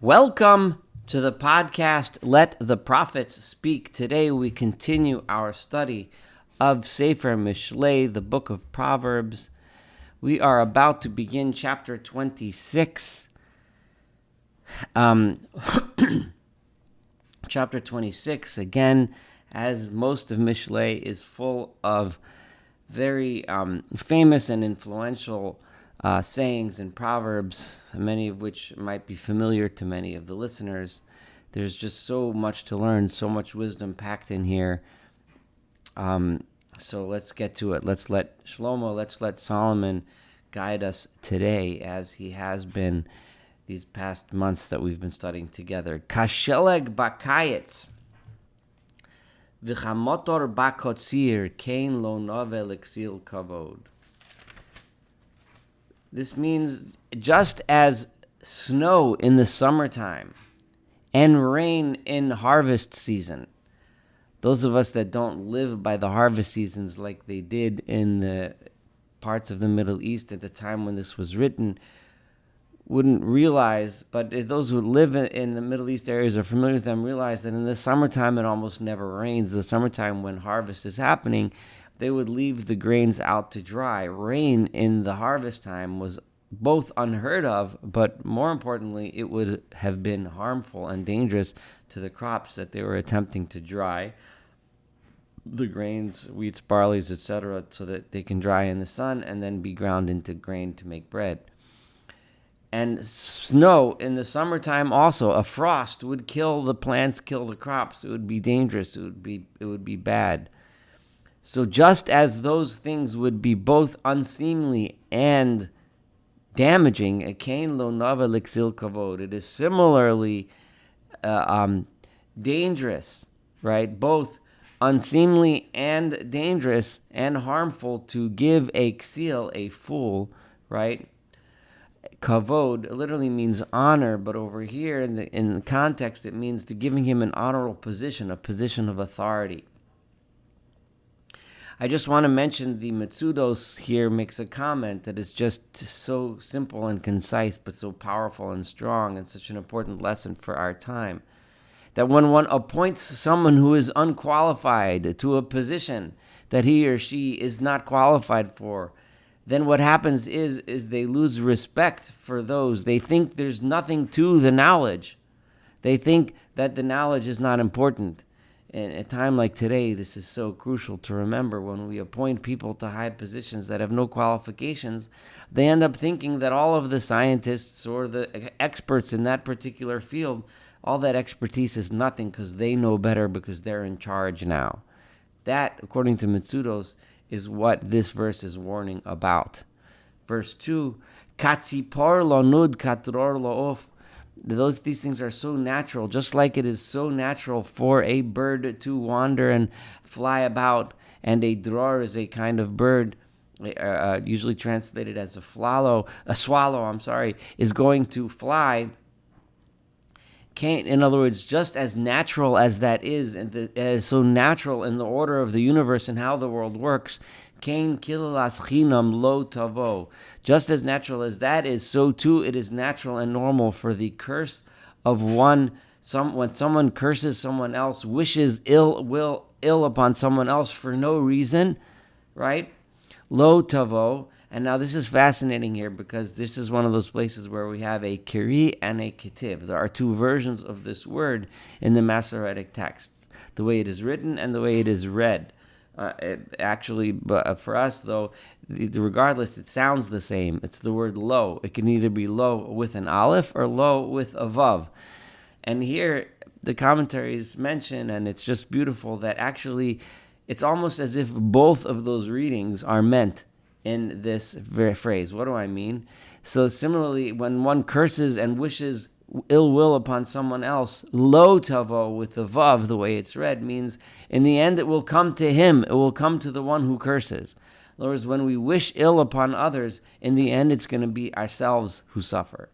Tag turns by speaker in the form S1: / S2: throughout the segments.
S1: Welcome to the podcast, Let the Prophets Speak. Today we continue our study of Sefer Mishlei, the book of Proverbs. We are about to begin chapter 26. Chapter 26, again, as most of Mishlei, is full of very famous and influential sayings and proverbs, many of which might be familiar to many of the listeners. There's just so much to learn, so much wisdom packed in here. So let's get to it. Let's let Solomon guide us today, as he has been these past months that we've been studying together. Kasheleg bakayetz v'chamotor bakotzir kein lo novel exil kavod. This means just as snow in the summertime and rain in harvest season. Those of us that don't live by the harvest seasons like they did in the parts of the Middle East at the time when this was written wouldn't realize, but those who live in the Middle East areas are familiar with them, realize that in the summertime it almost never rains. The summertime when harvest is happening, they would leave the grains out to dry. Rain in the harvest time was both unheard of, but more importantly, it would have been harmful and dangerous to the crops that they were attempting to dry. The grains, wheats, barleys, etc., so that they can dry in the sun and then be ground into grain to make bread. And snow in the summertime also, a frost would kill the plants, kill the crops. It would be dangerous. It would be bad. So just as those things would be both unseemly and damaging, kein lo novel exil kavod, it is similarly dangerous, right? Both unseemly and dangerous and harmful to give a ksil, a fool, right? Kavod literally means honor, but over here in the context it means to giving him an honorable position, a position of authority. I just want to mention the Mitzudos here makes a comment that is just so simple and concise, but so powerful and strong, and such an important lesson for our time. That when one appoints someone who is unqualified to a position that he or she is not qualified for, then what happens is they lose respect for those. They think there's nothing to the knowledge. They think that the knowledge is not important. And at a time like today, this is so crucial to remember. When we appoint people to high positions that have no qualifications, they end up thinking that all of the scientists or the experts in that particular field, all that expertise is nothing because they know better because they're in charge now. That, according to Mitzudos, is what this verse is warning about. Verse 2, Katzipor lo nud katror lo of. These things are so natural, just like it is so natural for a bird to wander and fly about, and a dror is a kind of bird, usually translated as a swallow, is going to fly. In other words, just as natural as that is, and that is so natural in the order of the universe and how the world works, Kain kilas chinam lo tavo. Just as natural as that is, so too it is natural and normal for the curse of when someone curses someone else, wishes ill upon someone else for no reason, right? Lo tavo. And now this is fascinating here because this is one of those places where we have a kiri and a ketiv. There are two versions of this word in the Masoretic text, the way it is written and the way it is read. But for us, though, regardless, it sounds the same. It's the word lo. It can either be lo with an aleph or lo with a vav. And here, the commentaries mention, and it's just beautiful, that actually it's almost as if both of those readings are meant in this phrase. What do I mean? So similarly, when one curses and wishes ill will upon someone else, lo tavo with the vav, the way it's read, means in the end it will come to him, it will come to the one who curses. In other words, when we wish ill upon others, in the end it's going to be ourselves who suffer.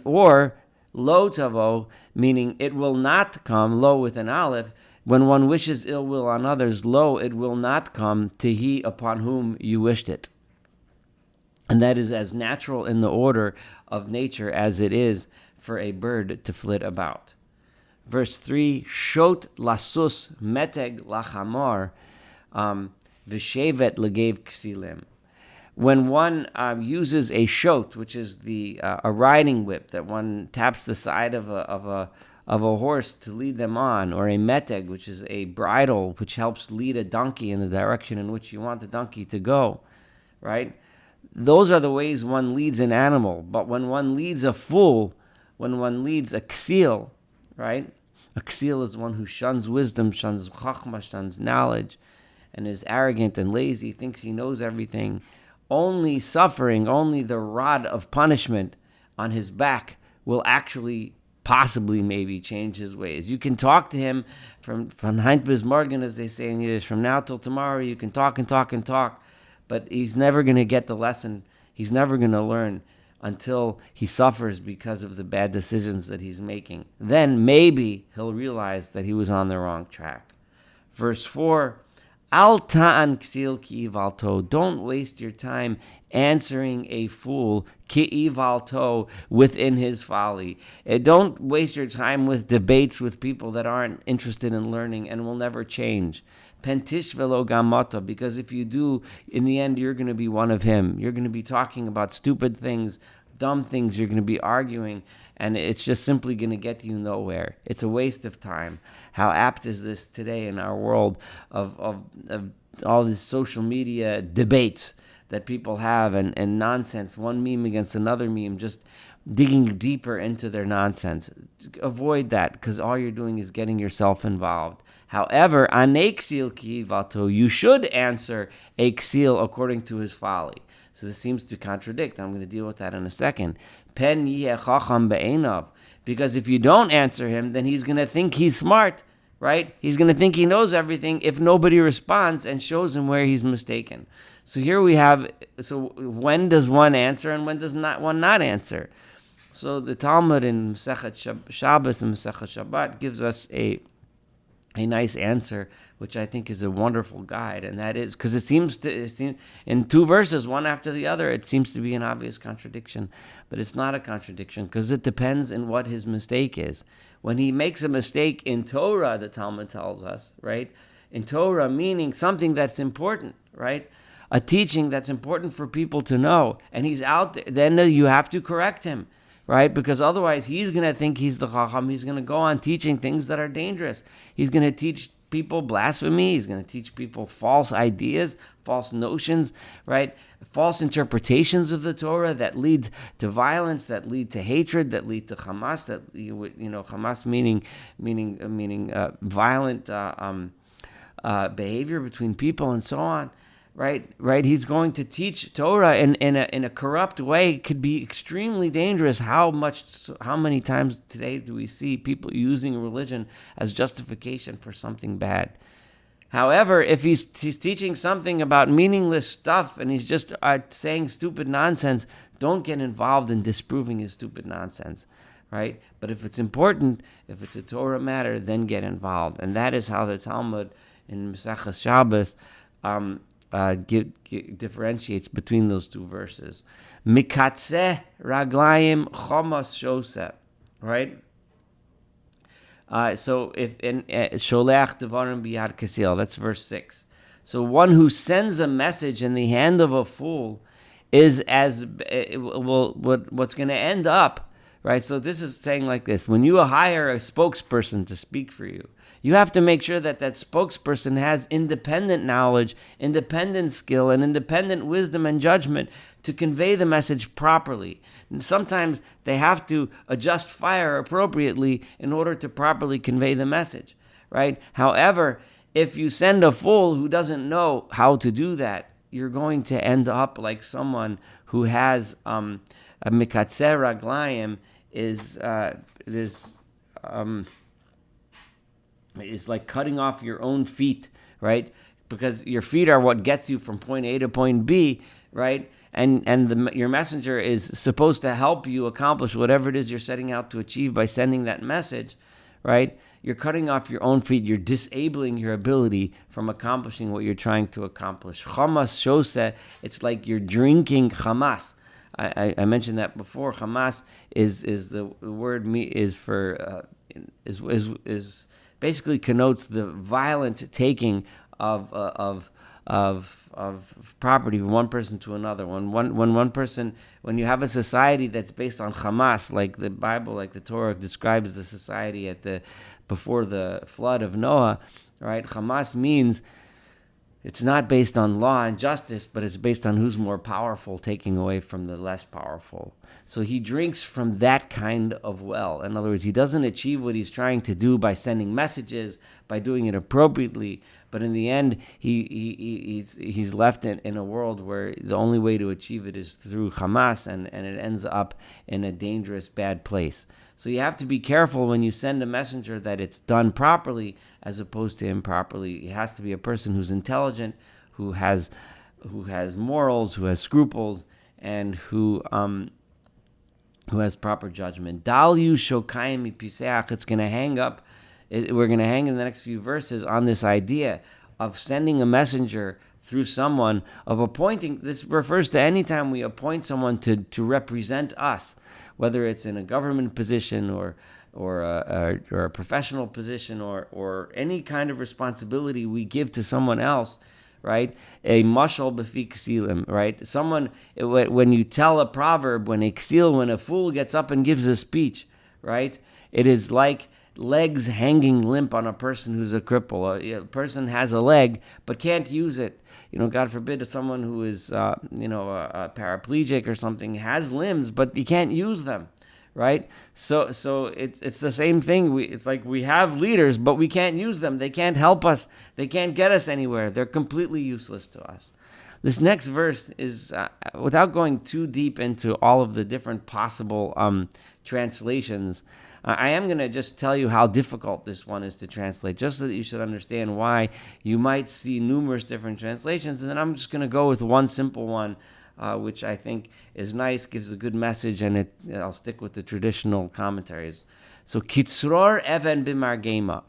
S1: Or lo tavo, meaning it will not come, lo with an aleph, when one wishes ill will on others, lo, it will not come to he upon whom you wished it. And that is as natural in the order of nature as it is for a bird to flit about. Verse 3, Shot lasus meteg lachamor, v'shevet legev ksilim. When one uses a shot, which is a riding whip that one taps the side of a horse to lead them on, or a meteg, which is a bridle which helps lead a donkey in the direction in which you want the donkey to go, right? Those are the ways one leads an animal. But when one leads a fool, when one leads a ksil, right? A ksil is one who shuns wisdom, shuns chachma, shuns knowledge, and is arrogant and lazy, thinks he knows everything. Only suffering, only the rod of punishment on his back will actually possibly maybe change his ways. You can talk to him from Heint bis Morgen, as they say in Yiddish, from now till tomorrow. You can talk and talk and talk, but he's never going to get the lesson. He's never going to learn until he suffers because of the bad decisions that he's making. Then maybe he'll realize that he was on the wrong track. Verse 4, Al ta'an ksil ki ivalto. Don't waste your time answering a fool ki ivalto, within his folly. Don't waste your time with debates with people that aren't interested in learning and will never change. Pentish velo gamata, because if you do, in the end, you're going to be one of him. You're going to be talking about stupid things, dumb things. You're going to be arguing, and it's just simply going to get you nowhere. It's a waste of time. How apt is this today in our world of all these social media debates that people have, and nonsense, one meme against another meme, just digging deeper into their nonsense. Avoid that, because all you're doing is getting yourself involved. However, aneksil ki vato, you should answer a ksil according to his folly. So this seems to contradict. I'm going to deal with that in a second. Pen yeh chacham be'enav. Because if you don't answer him, then he's going to think he's smart, right? He's going to think he knows everything if nobody responds and shows him where he's mistaken. So here we have, so when does one answer and when does one not answer? So the Talmud in Masechet Shabbos and Masechet Shabbat gives us a nice answer, which I think is a wonderful guide, and that is, because it seems in two verses, one after the other, it seems to be an obvious contradiction, but it's not a contradiction, because it depends on what his mistake is. When he makes a mistake in Torah, the Talmud tells us, right? In Torah, meaning something that's important, right? A teaching that's important for people to know, and he's out there, then you have to correct him, right? Because otherwise he's going to think he's the Chacham. He's going to go on teaching things that are dangerous. He's going to teach people blasphemy. He's going to teach people false ideas, false notions, right? False interpretations of the Torah that lead to violence, that lead to hatred, that lead to Hamas, that, Hamas meaning violent behavior between people and so on. Right. He's going to teach Torah in a corrupt way. It could be extremely dangerous. How many times today do we see people using religion as justification for something bad? However, if he's teaching something about meaningless stuff and he's just saying stupid nonsense, don't get involved in disproving his stupid nonsense, right? But if it's important, if it's a Torah matter, then get involved. And that is how the Talmud in Masechet Shabbos differentiates between those two verses. Mikatzeh raglayim chomas shoseh, right? So if in sholeach devarim biyad kasil, that's verse 6. So one who sends a message in the hand of a fool is what's going to end up, right? So this is saying like this: when you hire a spokesperson to speak for you, you have to make sure that spokesperson has independent knowledge, independent skill, and independent wisdom and judgment to convey the message properly. And sometimes they have to adjust fire appropriately in order to properly convey the message, right? However, if you send a fool who doesn't know how to do that, you're going to end up like someone who has a mikatzer raglayim is like cutting off your own feet, right? Because your feet are what gets you from point A to point B, right? And your messenger is supposed to help you accomplish whatever it is you're setting out to achieve by sending that message, right? You're cutting off your own feet. You're disabling your ability from accomplishing what you're trying to accomplish. Chamas shoseh, it's like you're drinking chamas. I mentioned that before. Hamas is the word is for is basically connotes the violent taking of property from one person to another. When you have a society that's based on Hamas, like the Bible, like the Torah describes the society before the flood of Noah, right? Hamas means it's not based on law and justice, but it's based on who's more powerful, taking away from the less powerful. So he drinks from that kind of well. In other words, he doesn't achieve what he's trying to do by sending messages, by doing it appropriately. But in the end, he's left in a world where the only way to achieve it is through Hamas, and it ends up in a dangerous, bad place. So you have to be careful when you send a messenger that it's done properly as opposed to improperly. It has to be a person who's intelligent, who has morals, who has scruples, and who has proper judgment. Dalyu shokayim mipiseach. It's going to hang up. We're going to hang in the next few verses on this idea of sending a messenger through someone, of appointing. This refers to any time we appoint someone to represent us, whether it's in a government position or a professional position or any kind of responsibility we give to someone else, right? A mashal b'fi ksilim, right? Someone, when you tell a proverb, when a fool gets up and gives a speech, right? It is like legs hanging limp on a person who's a cripple. A person has a leg but can't use it. God forbid, someone who is, a paraplegic or something has limbs, but he can't use them, right? So it's the same thing. It's like we have leaders, but we can't use them. They can't help us. They can't get us anywhere. They're completely useless to us. This next verse is, without going too deep into all of the different possible translations, I am going to just tell you how difficult this one is to translate, just so that you should understand why you might see numerous different translations. And then I'm just going to go with one simple one, which I think is nice, gives a good message, and I'll stick with the traditional commentaries. So, Kitzror Even B'Margema.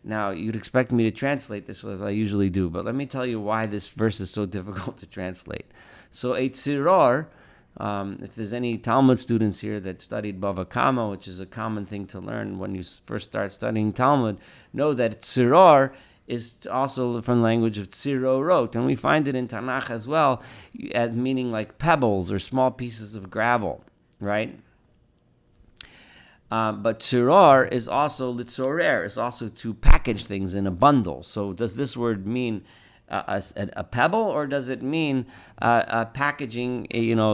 S1: Now, you'd expect me to translate this as I usually do, but let me tell you why this verse is so difficult to translate. So, a tziror, if there's any Talmud students here that studied Bava Kama, which is a common thing to learn when you first start studying Talmud, know that tziror is also from the language of tzirorot, and we find it in Tanakh as well, as meaning like pebbles or small pieces of gravel, right? But tziror is also litzorer, is also to package things in a bundle. So does this word mean a pebble, or does it mean packaging,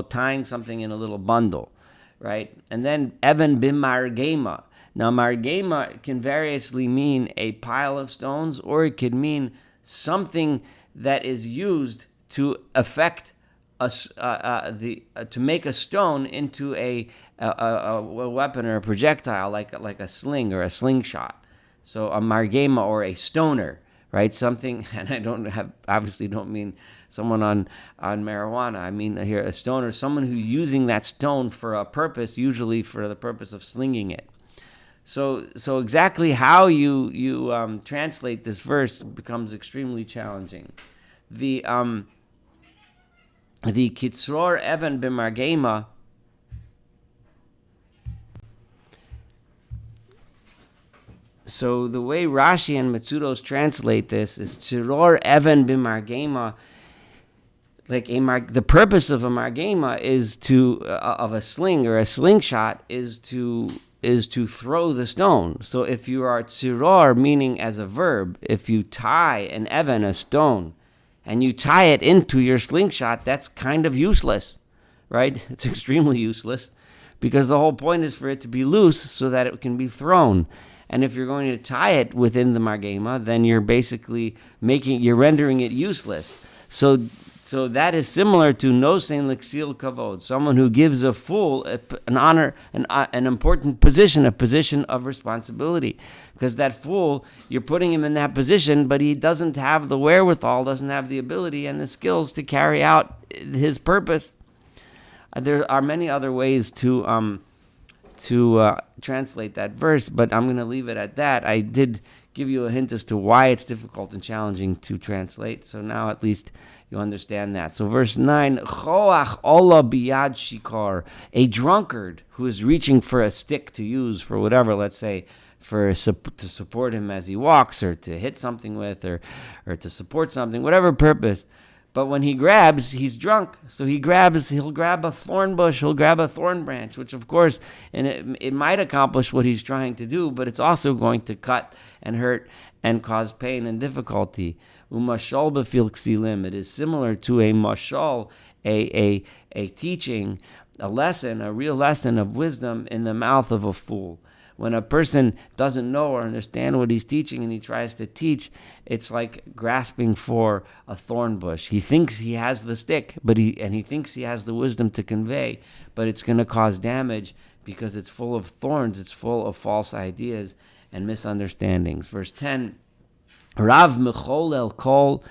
S1: tying something in a little bundle, right? And then even b'margema. Now, margema can variously mean a pile of stones, or it could mean something that is used to affect to make a stone into a weapon or a projectile, like a sling or a slingshot. So a margema, or a stoner, right? Something, and obviously don't mean someone on marijuana. I mean here a stoner, someone who's using that stone for a purpose, usually for the purpose of slinging it. So exactly how you translate this verse becomes extremely challenging. The Kitzror Even B'Margema, so the way Rashi and Metzudos translate this is Tziror Even B'Margema. Like the purpose of a margema is of a sling or a slingshot is to throw the stone. So if you are tziror, meaning as a verb, if you tie an even, a stone, and you tie it into your slingshot, that's kind of useless, right? It's extremely useless, because the whole point is for it to be loose so that it can be thrown. And if you're going to tie it within the margema, then you're basically rendering it useless. So that is similar to nosein l'ksil kavod, someone who gives a fool an honor, an important position, a position of responsibility. Because that fool, you're putting him in that position, but he doesn't have the wherewithal, doesn't have the ability and the skills to carry out his purpose. There are many other ways to translate that verse, but I'm going to leave it at that. I did give you a hint as to why it's difficult and challenging to translate, so now at least you understand that. So verse 9, Choach ola biyad shikar, a drunkard who is reaching for a stick to use for whatever, let's say, to support him as he walks, or to hit something with, or to support something, whatever purpose. But when he grabs, he's drunk. So he'll grab a thorn bush, he'll grab a thorn branch, which of course, and it might accomplish what he's trying to do, but it's also going to cut and hurt and cause pain and difficulty. Umashal b'fil ksilim. It is similar to a mashal, a teaching, a lesson, a real lesson of wisdom in the mouth of a fool. When a person doesn't know or understand what he's teaching and he tries to teach, it's like grasping for a thorn bush. He thinks he has the stick, he thinks he has the wisdom to convey, but it's going to cause damage because it's full of thorns, it's full of false ideas and misunderstandings. Verse 10, Rav Mecholel Kol,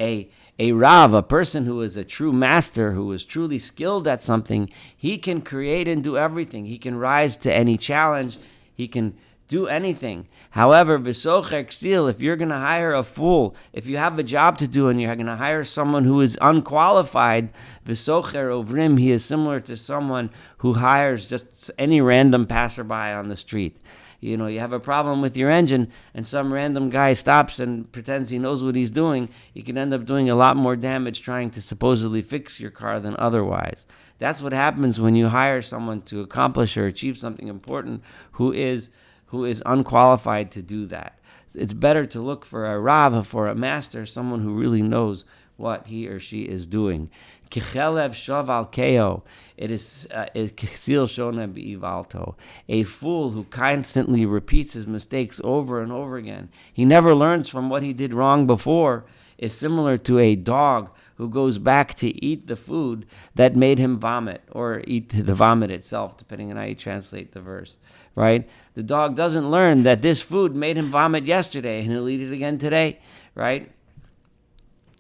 S1: a Rav, a person who is a true master, who is truly skilled at something, he can create and do everything. He can rise to any challenge. He can do anything. However, v'socher ksil, if you're going to hire a fool, if you have a job to do and you're going to hire someone who is unqualified, v'socher ovrim, he is similar to someone who hires just any random passerby on the street. You have a problem with your engine and some random guy stops and pretends he knows what he's doing. He can end up doing a lot more damage trying to supposedly fix your car than otherwise. That's what happens when you hire someone to accomplish or achieve something important who is unqualified to do that. It's better to look for a Rav, for a master, someone who really knows what he or she is doing. Kichelev shaval keo. It is ksil shona b'ivalto. A fool who constantly repeats his mistakes over and over again. He never learns from what he did wrong before. Is similar to a dog who goes back to eat the food that made him vomit, or eat the vomit itself, depending on how you translate the verse, right? The dog doesn't learn that this food made him vomit yesterday, and he'll eat it again today, right?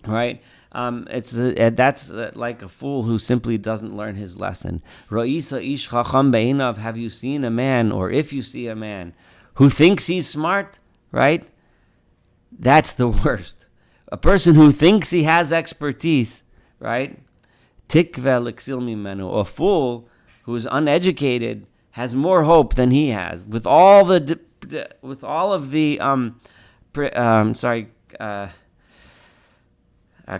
S1: Right? That's like a fool who simply doesn't learn his lesson. Ra'isa ish chacham be'inav. Have you seen a man, or if you see a man who thinks he's smart, right? That's the worst. A person who thinks he has expertise, right? Tikve l'ksil mimenu. A fool who is uneducated has more hope than he has. With all of the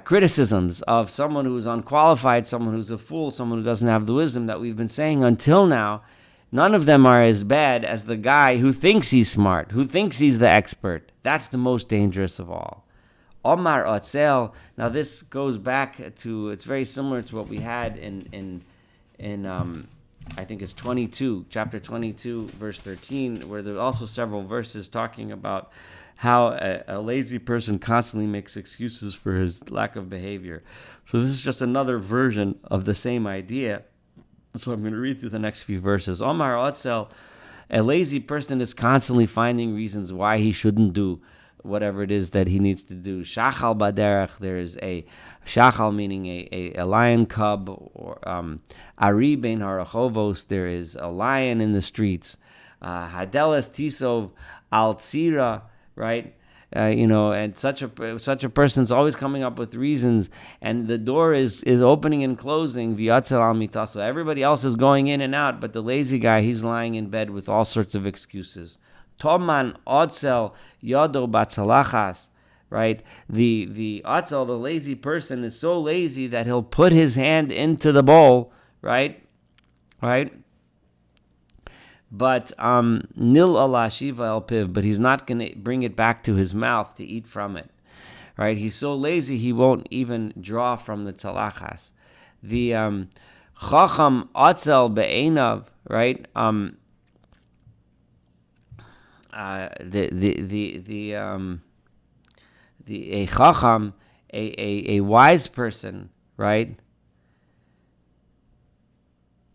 S1: criticisms of someone who is unqualified, someone who's a fool, someone who doesn't have the wisdom that we've been saying until now, none of them are as bad as the guy who thinks he's smart, who thinks he's the expert. That's the most dangerous of all. Omar Otzel. Now this goes back to, it's very similar to what we had in I think it's 22, chapter 22, verse 13, where there's also several verses talking about how a lazy person constantly makes excuses for his lack of behavior. So this is just another version of the same idea. So I'm going to read through the next few verses. Omar Otzel, a lazy person is constantly finding reasons why he shouldn't do whatever it is that he needs to do. Shachal baderech, there is a shachal, meaning a lion cub, or ari bein harachovos, there is a lion in the streets. Hadeles tisov al tzira, right? And such a person's always coming up with reasons, and the door is opening and closing. V'yatzel al mitaso. Everybody else is going in and out, but the lazy guy, he's lying in bed with all sorts of excuses. Toman otzel yado batzalachas, right? The otzel, the lazy person, is so lazy that he'll put his hand into the bowl, right? Right? But nil Allah shiva el piv, but he's not going to bring it back to his mouth to eat from it, right? He's so lazy he won't even draw from the tzalachas. The chacham otzel be'enav, right? A chacham, a wise person, right?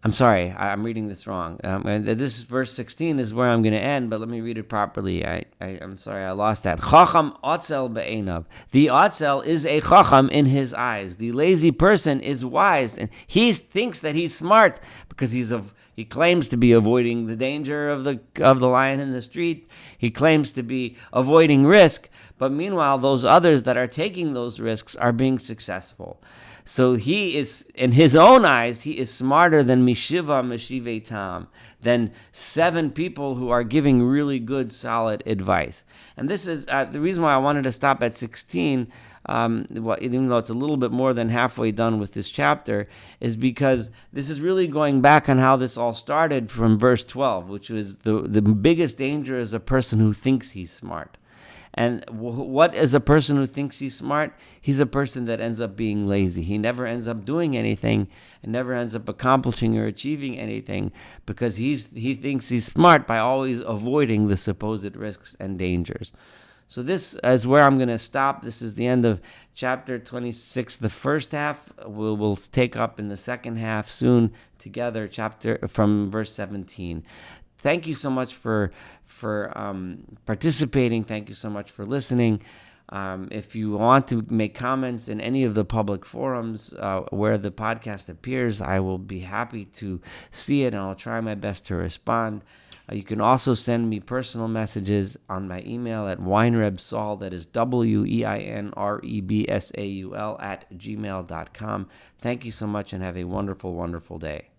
S1: I'm sorry, I'm reading this wrong. This is verse 16 is where I'm going to end, but let me read it properly. I'm sorry, I lost that. Chacham otzel be'enav. The otzel is a chacham in his eyes. The lazy person is wise, and he thinks that he's smart because he's He claims to be avoiding the danger of the lion in the street. He claims to be avoiding risk, but meanwhile, those others that are taking those risks are being successful. So he is, in his own eyes, he is smarter than Mishiva Meshivei Tam, than 7 people who are giving really good, solid advice. And this is the reason why I wanted to stop at 16, even though it's a little bit more than halfway done with this chapter, is because this is really going back on how this all started from verse 12, which was the biggest danger is a person who thinks he's smart. And what is a person who thinks he's smart? He's a person that ends up being lazy. He never ends up doing anything and never ends up accomplishing or achieving anything because he thinks he's smart by always avoiding the supposed risks and dangers. So this is where I'm going to stop. This is the end of chapter 26, the first half. We'll take up in the second half soon together, chapter from verse 17. Thank you so much for participating. Thank you so much for listening. If you want to make comments in any of the public forums where the podcast appears, I will be happy to see it, and I'll try my best to respond. You can also send me personal messages on my email at weinrebsaul, that is WEINREBSAUL @gmail.com. Thank you so much and have a wonderful, wonderful day.